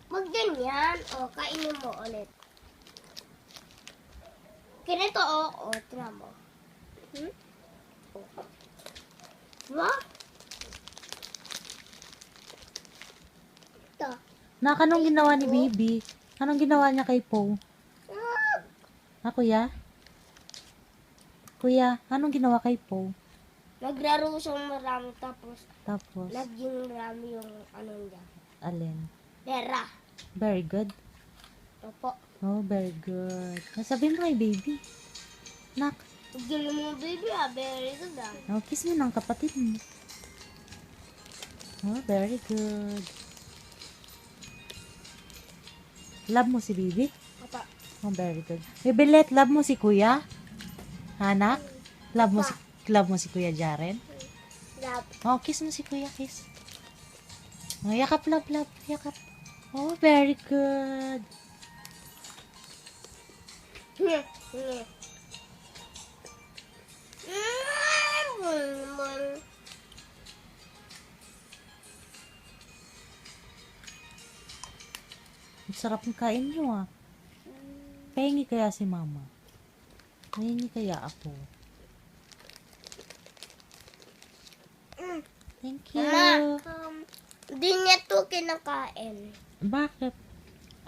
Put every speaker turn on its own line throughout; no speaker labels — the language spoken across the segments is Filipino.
Wag ganyan. O, kainin mo ulit. Ganito, o. O, tira mo. O. Diba? Ito.
Nak, anong ginawa ni Baby? Anong ginawa niya kay Po? Kuya? Kuya, anong ginawa kay Po?
Naglaro siyang marami tapos
Tapos,
naging marami yung ano niya.
alin?
Pera.
Very good.
Opo.
Oh, very good. Sabihin mo kay Baby. Nak,
Galing mo, baby, ah. Very good, ah.
oh, kiss mo ng kapatid mo. Oh, very good. Love mo si Baby?
Papa.
Oh, very good. Bibilet, love mo si Kuya? Anak? Love mo si Kuya Jaren?
Love.
Oh, kiss mo si Kuya, kiss. Oh, yakap, love, yakap. Oh, very good. Ang sarap ng kain nyo, ah. Pahingi kaya si Mama? Pahingi kaya ako? Thank you.
Mama, hindi niya to kinakain.
Bakit?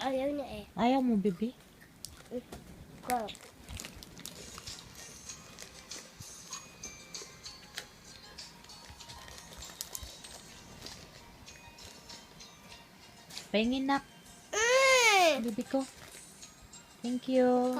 Ayaw niya eh.
Ayaw mo, Baby?
Go.
Pahingi, nak. Baby ko. Thank you.